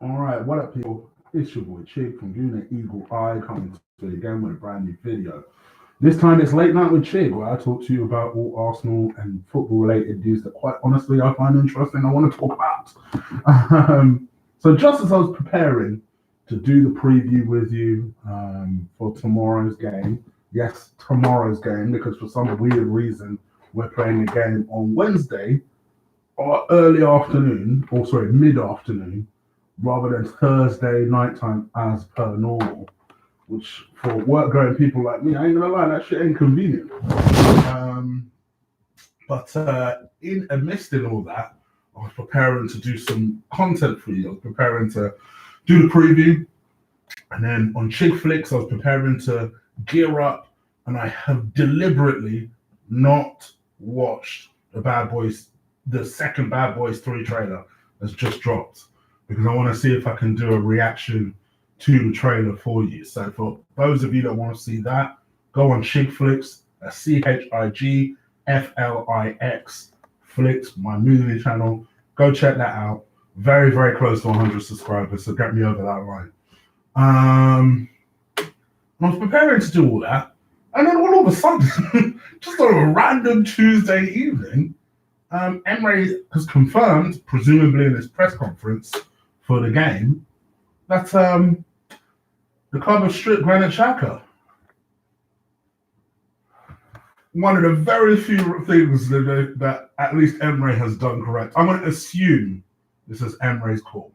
All right, what up, people? It's your boy Chig from Unit Eagle Eye coming to you again with a brand new video. This time it's Late Night with Chig, where I talk to you about all Arsenal and football related news that, quite honestly, I find interesting. I want to talk about. So, just as I was preparing to do the preview with you for tomorrow's game, yes, tomorrow's game, because for some weird reason we're playing the game on Wednesday or early afternoon, or sorry, mid afternoon rather than Thursday nighttime as per normal, which for work going people like me, I ain't gonna lie, that shit ain't convenient. Um, but in amidst in all that, I was preparing to do some content for you. I was preparing to do the preview, and then on Chig Flicks, I was preparing to gear up, and I have deliberately not watched the second Bad Boys 3 trailer that's just dropped, because I want to see if I can do a reaction to the trailer for you. So for those of you that want to see that, go on Chig Flicks, ChigFlix, my movie channel. Go check that out. Very, very close to 100 subscribers, so get me over that line. I was preparing to do all that, and then all of a sudden, just on a random Tuesday evening, Emery has confirmed, presumably in his press conference for the game, that the club have stripped Granit Xhaka. One of the very few things that at least Emery has done correct. I'm going to assume this is Emery's call.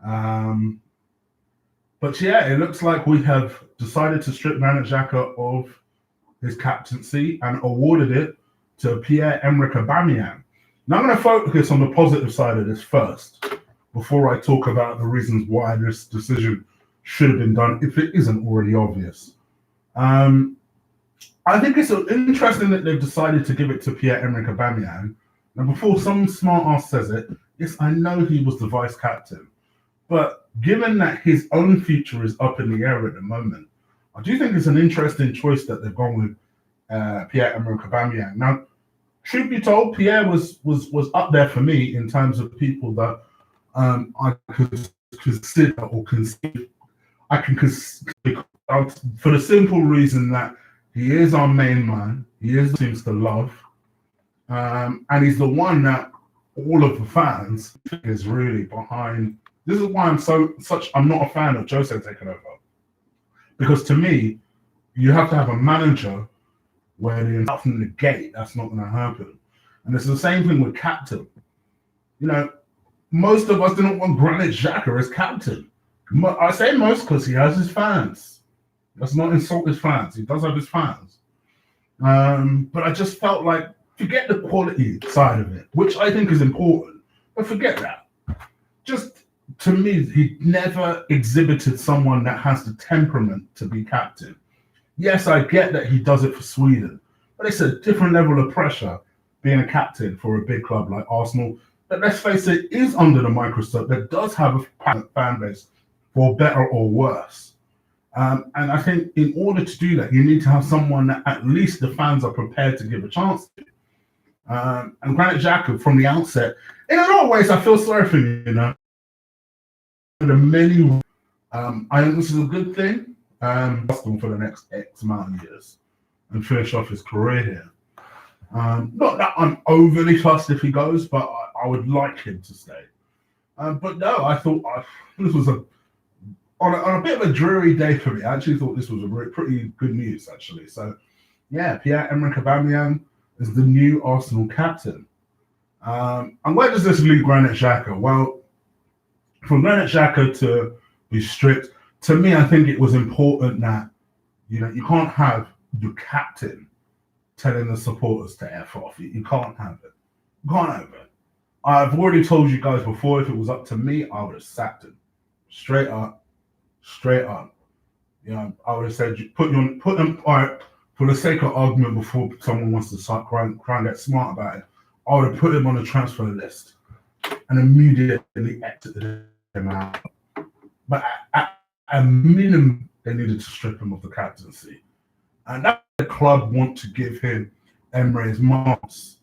But yeah, it looks like we have decided to strip Granit Xhaka of his captaincy and awarded it to Pierre-Emerick Aubameyang. Now I'm going to focus on the positive side of this first, before I talk about the reasons why this decision should have been done, if it isn't already obvious. I think it's interesting that they've decided to give it to Pierre-Emerick Aubameyang. Now, before some smart ass says it, yes, I know he was the vice captain, but given that his own future is up in the air at the moment, I do think it's an interesting choice that they've gone with Pierre-Emerick Aubameyang. Now, truth be told, Pierre was up there for me in terms of people that I could consider or conceive. I can consider for the simple reason that he is our main man. He seems to love, and he's the one that all of the fans is really behind. This is why I'm not a fan of Jose taking over, because to me, you have to have a manager where they're out from the gate. That's not going to happen, and it's the same thing with captain. You know, most of us didn't want Granit Xhaka as captain. I say most because he has his fans. Let's not insult his fans. He does have his fans. But I just felt like, forget the quality side of it, which I think is important, but forget that. Just, to me, he never exhibited someone that has the temperament to be captain. Yes, I get that he does it for Sweden, but it's a different level of pressure being a captain for a big club like Arsenal, that, let's face it, is under the microscope, that does have a fan base, for better or worse. And I think in order to do that, you need to have someone that at least the fans are prepared to give a chance to. And Granit Xhaka, from the outset, in a lot of ways, I feel sorry for him, you know. I think this is a good thing. For the next X amount of years and finish off his career here. Not that I'm overly fussed if he goes, but I would like him to stay. But no, I thought this was on a bit of a dreary day for me. I actually thought this was a pretty good news, actually. So, yeah, Pierre-Emerick Aubameyang is the new Arsenal captain. And where does this leave Granit Xhaka? Well, for Granit Xhaka to be stripped, to me, I think it was important that, you know, you can't have your captain telling the supporters to F off. You can't have it. You can't have it. I've already told you guys before, if it was up to me, I would have sacked him. Straight up. You know, I would have said, put them, all right, for the sake of argument, before someone wants to start crying and get smart about it, I would have put him on the transfer list and immediately exited him out. But at a minimum, they needed to strip him of the captaincy. And that the club want to give him Emery as months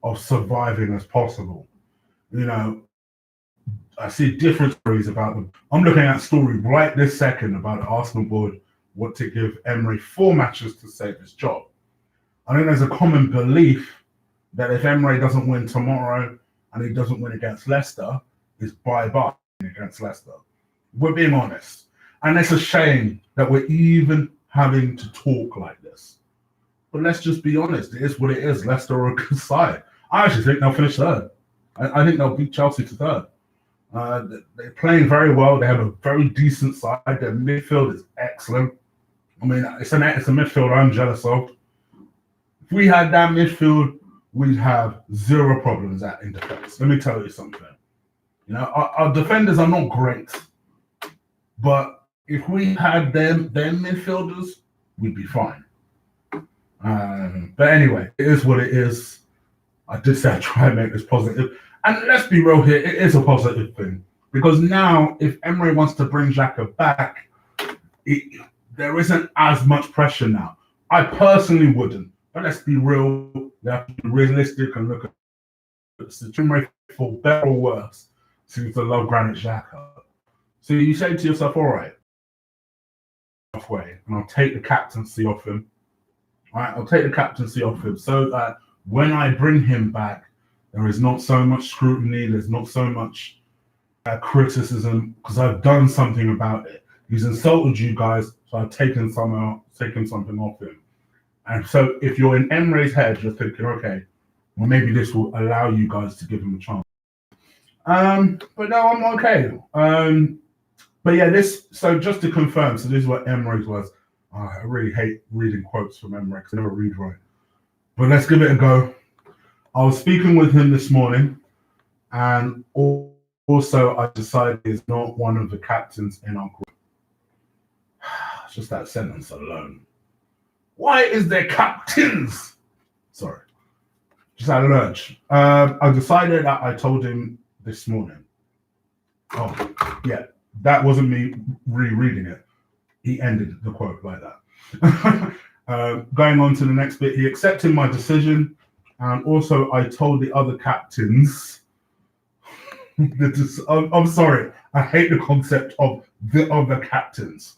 of surviving as possible. You know, I see different stories about them. I'm looking at a story right this second about the Arsenal board want to give Emery 4 matches to save his job. I think there's a common belief that if Emery doesn't win tomorrow and he doesn't win against Leicester, it's bye-bye against Leicester. We're being honest. And it's a shame that we're even having to talk like this. But let's just be honest. It is what it is. Leicester are a good side. I actually think they'll finish third. I think they'll beat Chelsea to third. They're playing very well. They have a very decent side. Their midfield is excellent. I mean, it's a midfield I'm jealous of. If we had that midfield, we'd have zero problems in defense. Let me tell you something. You know, our defenders are not great, but if we had them midfielders, we'd be fine. But anyway, it is what it is. I did say I'd try and make this positive. And let's be real here, it is a positive thing. Because now, if Emery wants to bring Xhaka back, there isn't as much pressure now. I personally wouldn't. But let's be real. We have to be realistic and look at the situation. For better or worse, seems to love Granit Xhaka. So you say to yourself, all right, halfway, and I'll take the captaincy off him. All right, I'll take the captaincy off him so that when I bring him back, there is not so much scrutiny, there's not so much criticism, because I've done something about it. He's insulted you guys, so I've taken something off him. And so if you're in Emery's head, you're thinking, okay, well, maybe this will allow you guys to give him a chance. But no, I'm okay. But yeah, so just to confirm, so this is what Emery's was. I really hate reading quotes from Emerick. I never read right. But let's give it a go. I was speaking with him this morning, and also I decided he's not one of the captains in our group. Just that sentence alone. Why is there captains? Sorry. Just had an urge. I decided that I told him this morning. Oh, yeah. That wasn't me rereading it. He ended the quote like that. Going on to the next bit, he accepted my decision, and also I told the other captains. I'm sorry, I hate the concept of the other captains.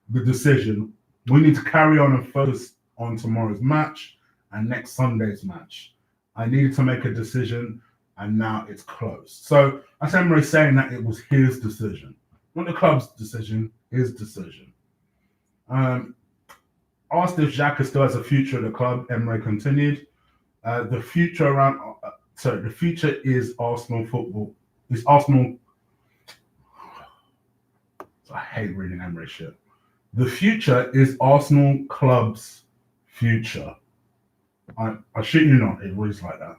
The decision. We need to carry on and focus on tomorrow's match and next Sunday's match. I needed to make a decision, and now it's closed. So that's Emery saying that it was his decision, not the club's decision, his decision. Asked if Xhaka still has a future at the club, Emery continued. The future is Arsenal football. It's Arsenal. I hate reading Emery shit. The future is Arsenal club's future. I shit you not, it reads like that.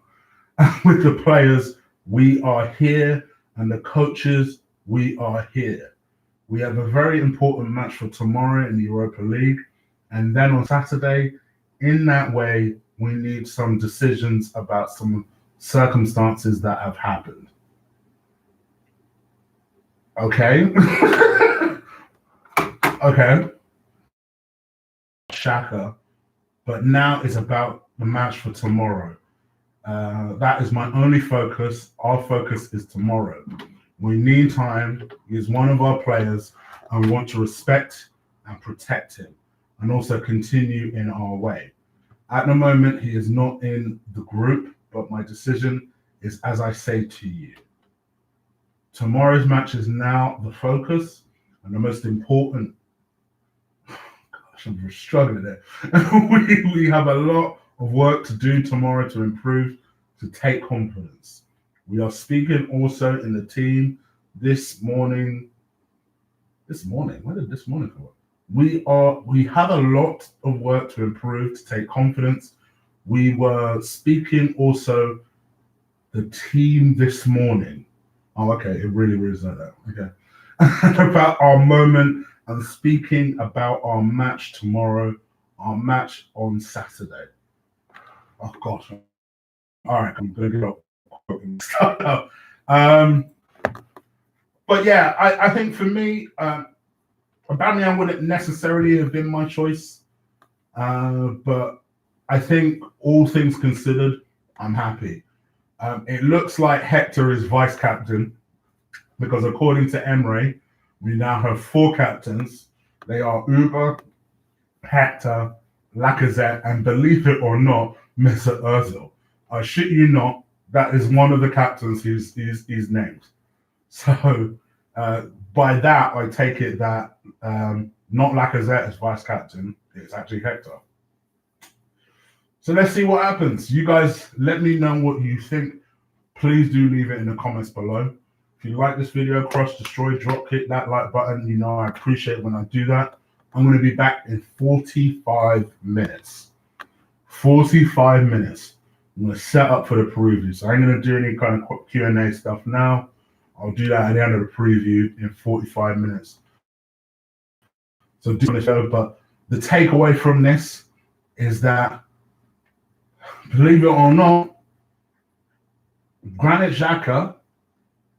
With the players, we are here, and the coaches, we are here. We have a very important match for tomorrow in the Europa League. And then on Saturday, in that way, we need some decisions about some circumstances that have happened. Okay. Okay. Xhaka. But now it's about the match for tomorrow. That is my only focus. Our focus is tomorrow. We need time. He's one of our players, and we want to respect and protect him, and also continue in our way. At the moment, he is not in the group, but my decision is as I say to you. Tomorrow's match is now the focus and the most important. Gosh, I'm struggling there. we have a lot of work to do tomorrow to improve, to take confidence. We are speaking also in the team this morning. This morning? Where did this morning come up? We have a lot of work to improve, to take confidence. We were speaking also the team this morning. Oh, okay, it really is like that. Okay. About our moment and speaking about our match tomorrow, our match on Saturday. Oh gosh. All right, I'm gonna get up. But yeah, I think for me, Aubameyang wouldn't necessarily have been my choice, but I think all things considered, I'm happy. It looks like Hector is vice captain. because according to Emerick, we now have 4 captains. They are Auba, Hector, Lacazette, and believe it or not, Mr. Ozil. I shit you not, that is one of the captains he's named. So by that, I take it that not Lacazette as vice captain, it's actually Hector. So let's see what happens. You guys, let me know what you think. Please do leave it in the comments below. If you like this video, crush, destroy, drop, kick that like button. You know I appreciate it when I do that. I'm going to be back in 45 minutes. 45 minutes. I'm going to set up for the preview. So I ain't going to do any kind of Q&A stuff now. I'll do that at the end of the preview in 45 minutes. So do the show. But the takeaway from this is that, believe it or not, Granit Xhaka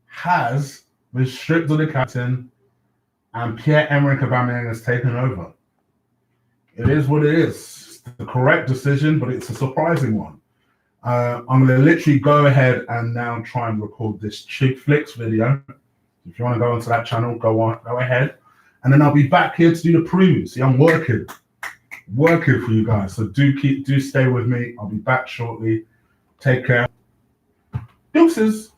has been stripped of the captain and Pierre-Emerick Aubameyang has taken over. It is what it is. It's the correct decision, but it's a surprising one. I'm going to literally go ahead and now try and record this Chig Flicks video. If you want to go onto that channel, go ahead. And then I'll be back here to do the preview. See, I'm working for you guys. So do stay with me. I'll be back shortly. Take care. Deuces.